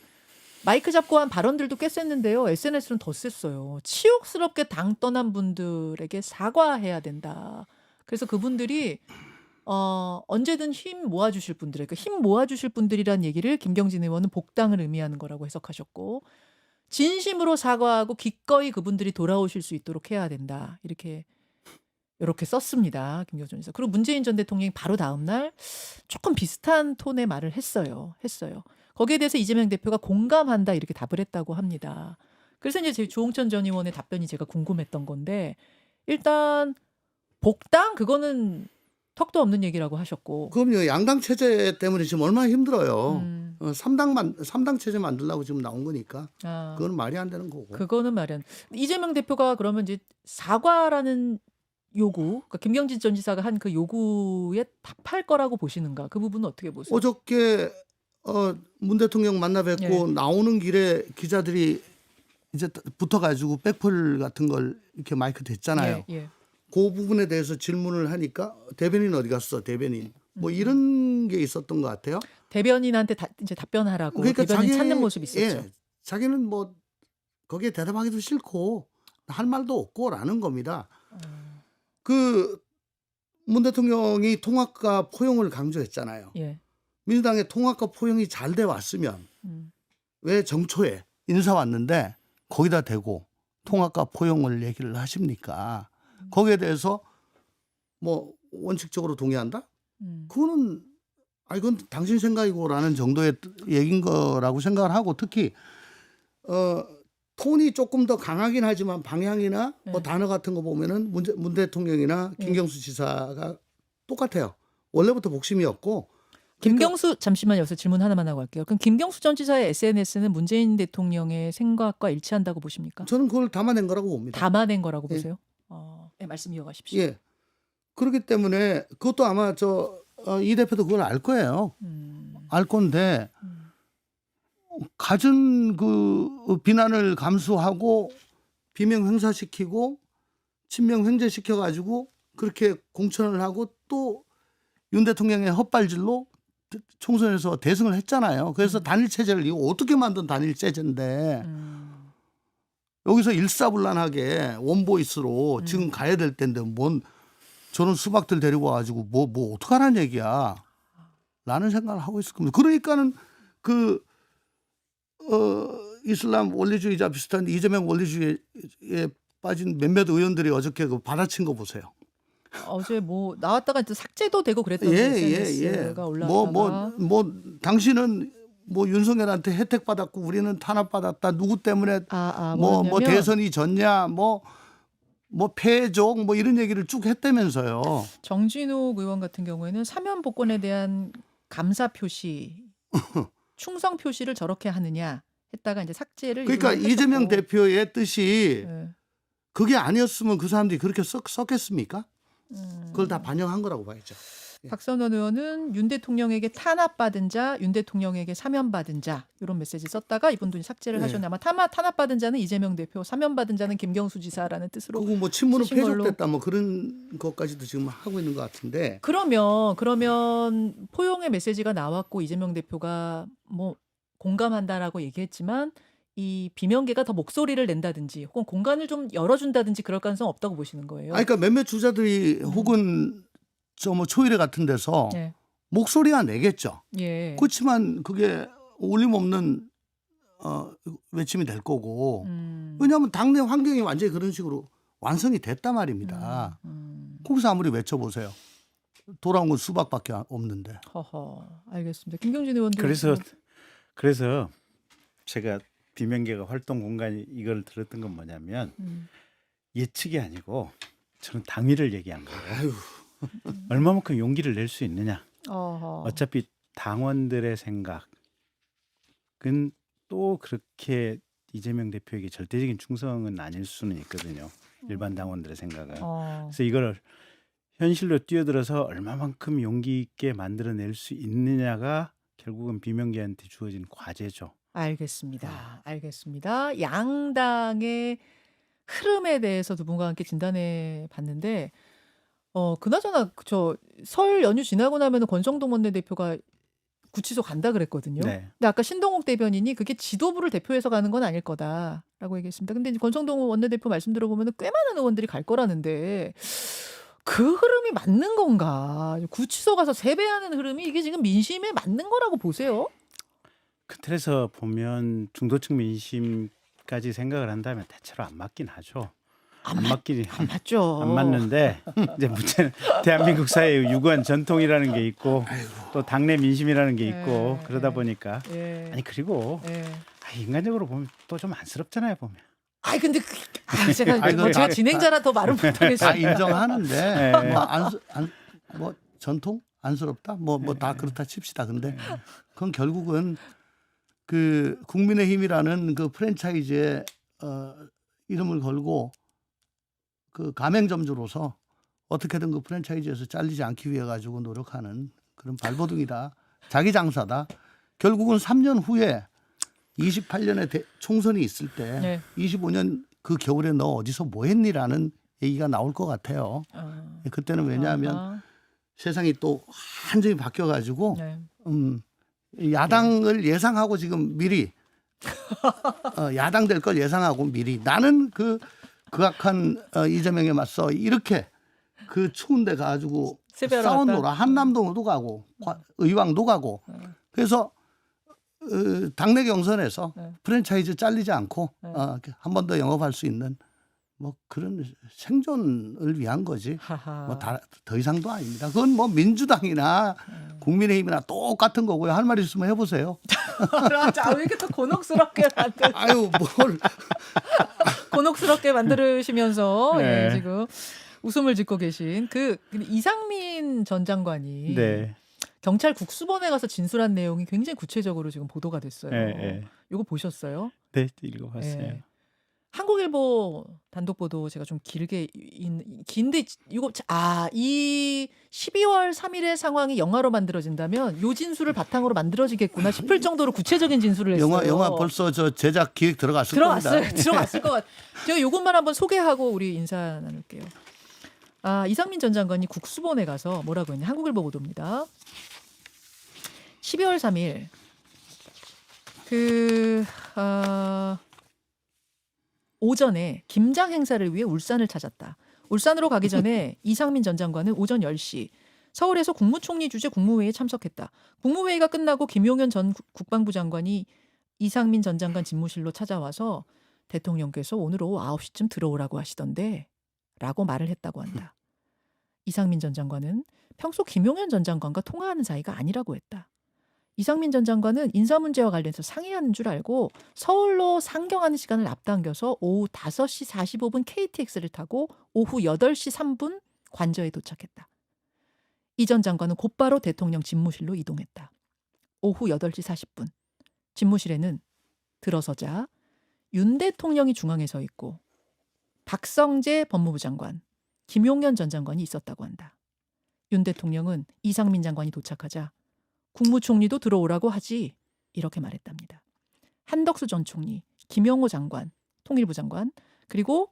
마이크 잡고 한 발언들도 꽤 셌는데요. SNS는 더 셌어요. 치욕스럽게 당 떠난 분들에게 사과해야 된다. 그래서 그분들이 언제든 힘 모아주실 분들, 그러니까 힘 모아주실 분들이란 얘기를 김경진 의원은 복당을 의미하는 거라고 해석하셨고 진심으로 사과하고 기꺼이 그분들이 돌아오실 수 있도록 해야 된다. 이렇게 썼습니다. 김경준 지사. 그리고 문재인 전 대통령이 바로 다음 날 조금 비슷한 톤의 말을 했어요. 거기에 대해서 이재명 대표가 공감한다 이렇게 답을 했다고 합니다. 그래서 이제 조홍천 전 의원의 답변이 제가 궁금했던 건데 일단 복당 그거는 턱도 없는 얘기라고 하셨고. 그럼요. 양당 체제 때문에 지금 얼마나 힘들어요. 음. 3당 체제 만들려고 지금 나온 거니까 아, 그건 말이 안 되는 거고. 그거는 말이야. 이재명 대표가 그러면 이제 사과라는 요구, 그러니까 김경진 전 지사가 한 그 요구에 답할 거라고 보시는가? 그 부분은 어떻게 보세요? 어저께 문 대통령 만나 뵙고 예. 나오는 길에 기자들이 이제 붙어가지고 백플 같은 걸 이렇게 마이크 댔잖아요. 예. 그 부분에 대해서 질문을 하니까 대변인 어디 갔어? 대변인. 뭐 이런 게 있었던 것 같아요. 대변인한테 이제 답변하라고 그러니까 대변인 찾는 모습이 있었죠. 예, 자기는 뭐 거기에 대답하기도 싫고 할 말도 없고라는 겁니다. 그 문 대통령이 통합과 포용을 강조했잖아요. 예. 민주당의 통합과 포용이 잘 돼 왔으면 음. 왜 정초에 인사 왔는데 거기다 대고 통합과 포용을 얘기를 하십니까? 거기에 대해서 뭐 원칙적으로 동의한다? 그거는 이건 당신 생각이고라는 정도의 얘기인 거라고 생각을 하고 특히 톤이 조금 더 강하긴 하지만 방향이나 뭐 단어 같은 거 보면은 문 대통령이나 김경수 지사가 똑같아요. 원래부터 복심이었고. 김경수 잠시만 여기서 질문 하나만 하고 갈게요. 그럼 김경수 전 지사의 SNS는 문재인 대통령의 생각과 일치한다고 보십니까? 저는 그걸 담아낸 거라고 봅니다. 담아낸 거라고 예. 보세요? 네, 말씀 이어가십시오. 예. 그렇기 때문에 그것도 아마 이 대표도 그걸 알 거예요. 알 건데 갖은 그 비난을 감수하고 비명 행사시키고 친명 횡재시켜 가지고 그렇게 공천을 하고 또 윤 대통령의 헛발질로 총선에서 대승을 했잖아요. 그래서 단일 체제를 이거 어떻게 만든 단일 체제인데 여기서 일사불란하게 원보이스로 지금 가야 될 텐데 뭔 저런 수박들 데리고 와가지고 뭐 어떡하라는 얘기야 라는 생각을 하고 있을 겁니다. 그러니까는 이슬람 원리주의자 비슷한 이재명 원리주의에 빠진 몇몇 의원들이 어저께 그 받아친 거 보세요. 어제 뭐 나왔다가 또 삭제도 되고 그랬던데 SNS가 올라왔다가 당신은 뭐 윤석열한테 혜택 받았고 우리는 탄압 받았다. 누구 때문에 뭐 뭐였냐면 대선이 졌냐 뭐 패족 뭐 이런 얘기를 쭉 했다면서요. 정진욱 의원 같은 경우에는 사면 복권에 대한 감사 표시, 충성 표시를 저렇게 하느냐 했다가 이제 삭제를 그러니까 이분은 이재명 했었고. 대표의 뜻이 예. 그게 아니었으면 그 사람들이 그렇게 썼겠습니까? 그걸 다 반영한 거라고 봐야죠. 박선원 의원은 윤 대통령에게 탄압받은 자, 윤 대통령에게 사면받은 자 이런 메시지 썼다가 이분도 삭제를 네. 하셨네. 아마 탄압받은 자는 이재명 대표, 사면받은 자는 김경수 지사라는 뜻으로. 그리고 뭐 친문은 쓰신 걸로. 폐족됐다 뭐 그런 것까지도 지금 하고 있는 것 같은데. 그러면 포용의 메시지가 나왔고 이재명 대표가 뭐 공감한다라고 얘기했지만 이 비명계가 더 목소리를 낸다든지 혹은 공간을 좀 열어준다든지 그럴 가능성 없다고 보시는 거예요. 그러니까 몇몇 주자들이 혹은 뭐 초일회 같은 데서 예. 목소리가 내겠죠. 예. 그렇지만 그게 울림없는 외침이 될 거고. 왜냐하면 당내 환경이 완전히 그런 식으로 완성이 됐단 말입니다. 거기서 아무리 외쳐보세요. 돌아온 건 수박밖에 없는데. 허허. 알겠습니다. 김경진 의원도 그래서 제가 비명계가 활동 공간이 이걸 들었던 건 뭐냐면 예측이 아니고 저는 당위를 얘기한 거예요. 아유. 얼마만큼 용기를 낼 수 있느냐. 어허. 어차피 당원들의 생각은 또 그렇게 이재명 대표에게 절대적인 충성은 아닐 수는 있거든요. 일반 당원들의 생각은. 그래서 이걸 현실로 뛰어들어서 얼마만큼 용기 있게 만들어낼 수 있느냐가 결국은 비명계한테 주어진 과제죠. 알겠습니다. 알겠습니다. 양당의 흐름에 대해서 두 분과 함께 진단해 봤는데 그나저나 저 설 연휴 지나고 나면은 권성동 원내대표가 구치소 간다 그랬거든요. 네. 근데 아까 신동욱 대변인이 그게 지도부를 대표해서 가는 건 아닐 거다라고 얘기했습니다. 근데 이제 권성동 원내대표 말씀 들어보면 꽤 많은 의원들이 갈 거라는데 그 흐름이 맞는 건가? 구치소 가서 세배하는 흐름이 이게 지금 민심에 맞는 거라고 보세요? 그 틀에서 보면 중도층 민심까지 생각을 한다면 대체로 안 맞긴 하죠. 안 맞긴 안 맞죠. 안 맞는데 이제 문제는 대한민국 사회의 유구한 전통이라는 게 있고 또 당내 민심이라는 게 있고 예, 그러다 예. 보니까 예. 아니 그리고 예. 인간적으로 보면 또 좀 안쓰럽잖아요 보면. 아이 근데 제가 아니, 뭐 제가 다- 진행자라 더 말을 다 못하겠어요. 인정하는데 네. 뭐 전통 안쓰럽다 뭐 다 그렇다 칩시다. 근데 그건 결국은 그 국민의힘이라는 그 프랜차이즈에 이름을 걸고 그 가맹점주로서 어떻게든 그 프랜차이즈에서 잘리지 않기 위해 가지고 노력하는 그런 발버둥이다. 자기 장사다. 결국은 3년 후에 28년에 총선이 있을 때 네. 25년 그 겨울에 너 어디서 뭐 했니라는 얘기가 나올 것 같아요. 그때는 왜냐하면 아하. 세상이 또 완전히 바뀌어 가지고 네. 야당을 예상하고 지금 미리 야당 될 걸 예상하고 미리 나는 그 극악한 이재명에 맞서 이렇게 그 추운데 가지고 세배하러 싸웠노라. 갔다? 한남동도 가고 의왕도 가고 그래서 당내 경선에서 네. 프랜차이즈 잘리지 않고 네. 한 번 더 영업할 수 있는 뭐 그런 생존을 위한 거지. 하하. 뭐 더 이상도 아닙니다. 그건 뭐 민주당이나 국민의힘이나 똑같은 거고요. 할 말 있으면 해보세요. 자, 왜 이렇게 또 곤혹스럽게 아유 뭘 곤혹스럽게 만들으시면서 네. 예, 지금 웃음을 짓고 계신 그 이상민 전 장관이 네. 경찰 국수본에 가서 진술한 내용이 굉장히 구체적으로 지금 보도가 됐어요. 네. 이거 보셨어요? 네 읽어봤어요. 예. 한국일보 단독 보도 제가 좀 긴데 이거 이 12월 3일의 상황이 영화로 만들어진다면 요 진술을 바탕으로 만들어지겠구나 싶을 정도로 구체적인 진술을 했어요. 영화 벌써 저 제작 기획 들어갔을 들어갔어요. 겁니다. 들어갔을 것 같아요. 제가 요것만 한번 소개하고 우리 인사 나눌게요. 이상민 전 장관이 국수본에 가서 뭐라고 했냐. 한국일보 보도입니다. 12월 3일 오전에 김장 행사를 위해 울산을 찾았다. 울산으로 가기 전에 이상민 전 장관은 오전 10시 서울에서 국무총리 주재 국무회의에 참석했다. 국무회의가 끝나고 김용현 전 국방부 장관이 이상민 전 장관 집무실로 찾아와서 대통령께서 오늘 오후 9시쯤 들어오라고 하시던데 라고 말을 했다고 한다. 이상민 전 장관은 평소 김용현 전 장관과 통화하는 사이가 아니라고 했다. 이상민 전 장관은 인사 문제와 관련해서 상의하는 줄 알고 서울로 상경하는 시간을 앞당겨서 오후 5시 45분 KTX를 타고 오후 8시 3분 관저에 도착했다. 이 전 장관은 곧바로 대통령 집무실로 이동했다. 오후 8시 40분 집무실에는 들어서자 윤 대통령이 중앙에 서 있고 박성재 법무부 장관, 김용현 전 장관이 있었다고 한다. 윤 대통령은 이상민 장관이 도착하자 국무총리도 들어오라고 하지 이렇게 말했답니다. 한덕수 전 총리, 김영호 장관, 통일부 장관, 그리고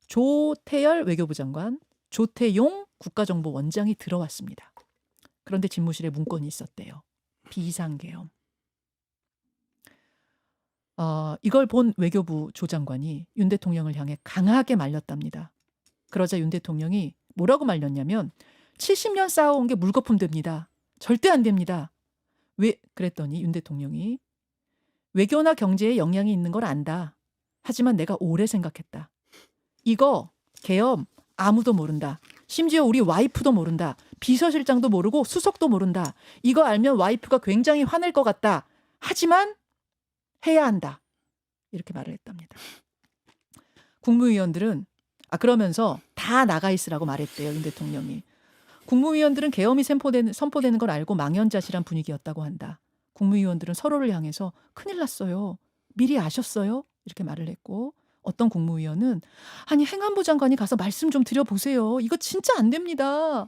조태열 외교부 장관, 조태용 국가정보원장이 들어왔습니다. 그런데 집무실에 문건이 있었대요. 비상계엄. 이걸 본 외교부 조 장관이 윤 대통령을 향해 강하게 말렸답니다. 그러자 윤 대통령이 뭐라고 말렸냐면 70년 쌓아온 게 물거품 됩니다. 절대 안 됩니다. 왜 그랬더니 윤 대통령이 외교나 경제에 영향이 있는 걸 안다. 하지만 내가 오래 생각했다. 이거 계엄 아무도 모른다. 심지어 우리 와이프도 모른다. 비서실장도 모르고 수석도 모른다. 이거 알면 와이프가 굉장히 화낼 것 같다. 하지만 해야 한다. 이렇게 말을 했답니다. 국무위원들은 그러면서 다 나가 있으라고 말했대요. 윤 대통령이. 국무위원들은 계엄이 선포되는 걸 알고 망연자실한 분위기였다고 한다. 국무위원들은 서로를 향해서 큰일 났어요. 미리 아셨어요? 이렇게 말을 했고 어떤 국무위원은 아니 행안부 장관이 가서 말씀 좀 드려보세요. 이거 진짜 안 됩니다.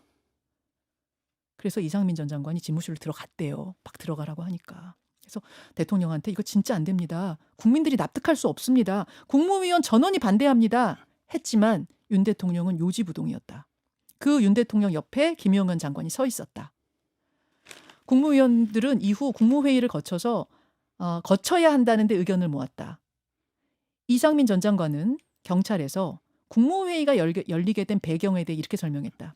그래서 이상민 전 장관이 집무실로 들어갔대요. 막 들어가라고 하니까. 그래서 대통령한테 이거 진짜 안 됩니다. 국민들이 납득할 수 없습니다. 국무위원 전원이 반대합니다. 했지만 윤 대통령은 요지부동이었다. 그 윤 대통령 옆에 김영은 장관이 서 있었다. 국무위원들은 이후 국무회의를 거쳐야 한다는 데 의견을 모았다. 이상민 전 장관은 경찰에서 국무회의가 열리게 된 배경에 대해 이렇게 설명했다.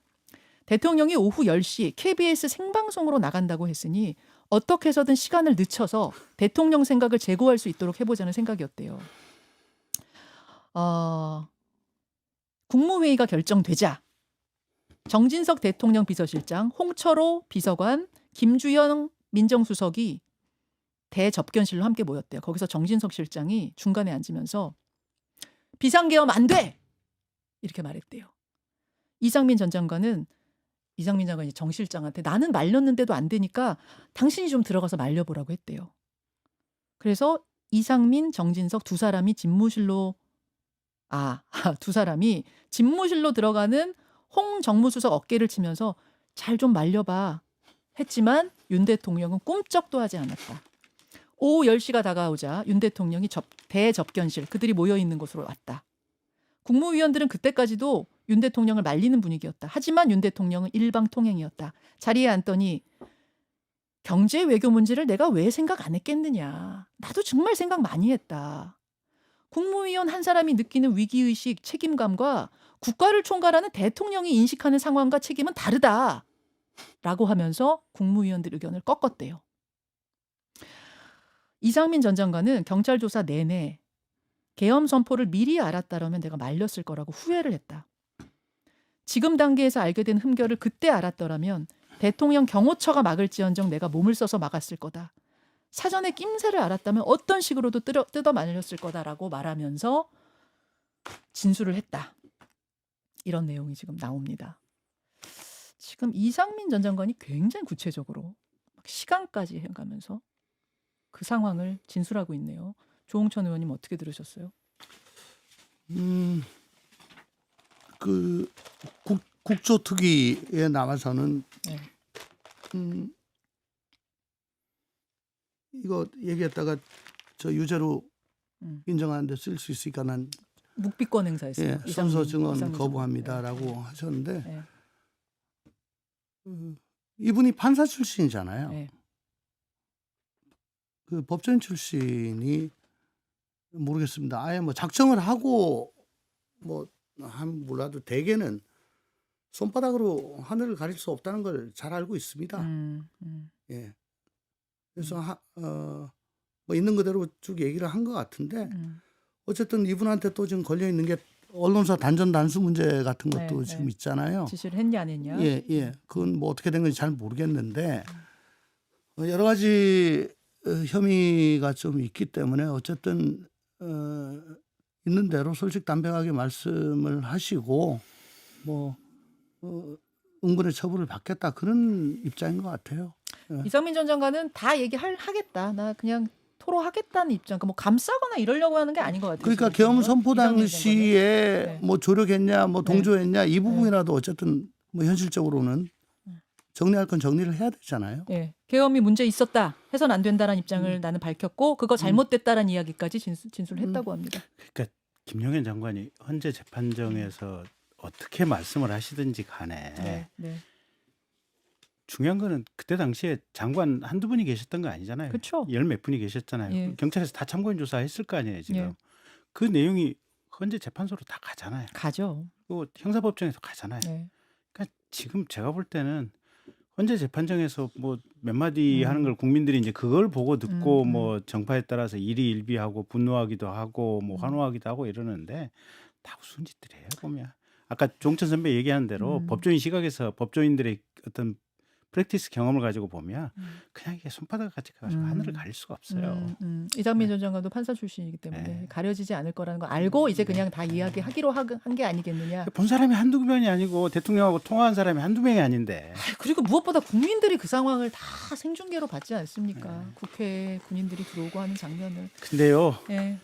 대통령이 오후 10시 KBS 생방송으로 나간다고 했으니 어떻게 해서든 시간을 늦춰서 대통령 생각을 제고할 수 있도록 해보자는 생각이었대요. 국무회의가 결정되자 정진석 대통령 비서실장, 홍철호 비서관, 김주영 민정수석이 대접견실로 함께 모였대요. 거기서 정진석 실장이 중간에 앉으면서 비상계엄 안 돼! 이렇게 말했대요. 이상민 장관이 정 실장한테 나는 말렸는데도 안 되니까 당신이 좀 들어가서 말려보라고 했대요. 그래서 이상민, 정진석 두 사람이 집무실로 들어가는 홍 정무수석 어깨를 치면서 잘 좀 말려봐 했지만 윤 대통령은 꿈쩍도 하지 않았다. 오후 10시가 다가오자 윤 대통령이 대접견실 그들이 모여있는 곳으로 왔다. 국무위원들은 그때까지도 윤 대통령을 말리는 분위기였다. 하지만 윤 대통령은 일방통행이었다. 자리에 앉더니 경제 외교 문제를 내가 왜 생각 안 했겠느냐. 나도 정말 생각 많이 했다. 국무위원 한 사람이 느끼는 위기의식, 책임감과 국가를 총괄하는 대통령이 인식하는 상황과 책임은 다르다. 라고 하면서 국무위원들 의견을 꺾었대요. 이상민 전 장관은 경찰 조사 내내 계엄 선포를 미리 알았다라면 내가 말렸을 거라고 후회를 했다. 지금 단계에서 알게 된 흠결을 그때 알았더라면 대통령 경호처가 막을지언정 내가 몸을 써서 막았을 거다. 사전에 낌새를 알았다면 어떤 식으로도 뜯어 말렸을 거다라고 말하면서 진술을 했다. 이런 내용이 지금 나옵니다. 지금 이상민 전 장관이 굉장히 구체적으로 시간까지 해가면서 그 상황을 진술하고 있네요. 조홍천 의원님 어떻게 들으셨어요? 그 국조특위에 나와서는 네. 이거 얘기했다가 저 유죄로 인정하는데 쓸 수 있으니까 난 묵비권 행사했어요. 선서 증언 이상민 거부합니다라고 네. 하셨는데 네. 이분이 판사 출신이잖아요. 네. 그 법조인 출신이 모르겠습니다. 아예 뭐 작정을 하고 몰라도 대개는 손바닥으로 하늘을 가릴 수 없다는 걸 잘 알고 있습니다. 예. 그래서 뭐 있는 그대로 쭉 얘기를 한 것 같은데 어쨌든 이분한테 또 지금 걸려 있는 게 언론사 단전 단수 문제 같은 것도 네, 지금 네. 있잖아요. 지시를 했냐 안 했냐? 예. 그건 뭐 어떻게 된 건지 잘 모르겠는데 여러 가지 혐의가 좀 있기 때문에 어쨌든 있는 대로 솔직담백하게 말씀을 하시고 응분의 처벌을 받겠다 그런 입장인 것 같아요. 이상민 전 장관은 다 얘기하겠다. 나 그냥 토로하겠다는 입장. 뭐 감싸거나 이러려고 하는 게 아닌 것 같아요. 그러니까 지금 계엄 선포 이상민 당시에 네. 뭐 조력했냐, 뭐 동조했냐 이 부분이라도 어쨌든 뭐 현실적으로는 정리할 건 정리를 해야 되잖아요. 네. 계엄이 문제 있었다. 해선 안 된다라는 입장을 나는 밝혔고 그거 잘못됐다라는 이야기까지 진술했다고 합니다. 그러니까 김용현 장관이 헌재 재판정에서 어떻게 말씀을 하시든지 간에 네. 중요한 거는 그때 당시에 장관 한두 분이 계셨던 거 아니잖아요. 그렇죠. 열 몇 분이 계셨잖아요. 예. 경찰에서 다 참고인 조사했을 거 아니에요, 지금. 예. 그 내용이 헌재 재판소로 다 가잖아요. 가죠. 또 형사법정에서 가잖아요. 네. 그러니까 지금 제가 볼 때는 헌재 재판정에서 뭐 몇 마디 하는 걸 국민들이 이제 그걸 보고 듣고 뭐 정파에 따라서 일희일비하고 분노하기도 하고 뭐 환호하기도 하고 이러는데 다 무슨 짓들이에요, 보면. 아까 종천 선배 얘기하는 대로 법조인 시각에서 법조인들의 어떤 프랙티스 경험을 가지고 보면 그냥 이게 손바닥 같이 가지고 하늘을 가릴 수가 없어요. 이상민 전 장관도 판사 출신이기 때문에 네. 가려지지 않을 거라는 거 알고 이제 그냥 다 이야기하기로 한 게 아니겠느냐. 본 사람이 한두 명이 아니고 대통령하고 통화한 사람이 한두 명이 아닌데. 그리고 무엇보다 국민들이 그 상황을 다 생중계로 봤지 않습니까? 국회에 군인들이 들어오고 하는 장면을. 근데요. 네.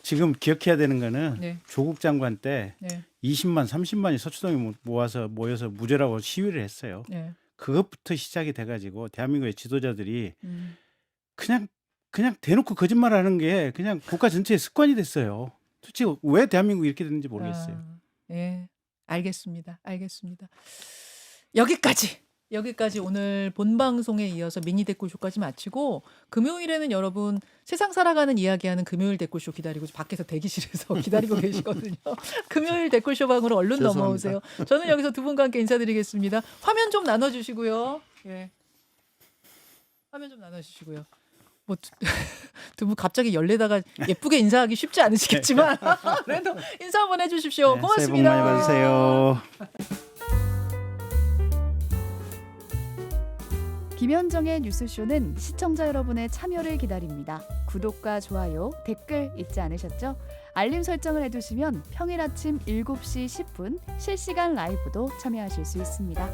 지금 기억해야 되는 거는 네. 조국 장관 때 네. 20만, 30만이 서초동에 모여서 무죄라고 시위를 했어요. 네. 그것부터 시작이 돼가지고 대한민국의 지도자들이 그냥 그냥 대놓고 거짓말하는 게 그냥 국가 전체의 습관이 됐어요. 도대체 왜 대한민국이 이렇게 됐는지 모르겠어요. 예, 알겠습니다. 알겠습니다. 여기까지 오늘 본 방송에 이어서 미니 댓글쇼까지 마치고 금요일에는 여러분 세상 살아가는 이야기하는 금요일 댓글쇼 기다리고 밖에서 대기실에서 기다리고 계시거든요. 금요일 댓글쇼 방으로 얼른 죄송합니다. 넘어오세요. 저는 여기서 두 분과 함께 인사드리겠습니다. 화면 좀 나눠주시고요. 예, 화면 좀 나눠주시고요. 뭐 두 분 갑자기 열내다가 예쁘게 인사하기 쉽지 않으시겠지만 그래도 인사 한번 해주십시오. 네, 고맙습니다. 새해 복 많이 받으세요. 김현정의 뉴스쇼는 시청자 여러분의 참여를 기다립니다. 구독과 좋아요, 댓글 잊지 않으셨죠? 알림 설정을 해두시면 평일 아침 7시 10분 실시간 라이브도 참여하실 수 있습니다.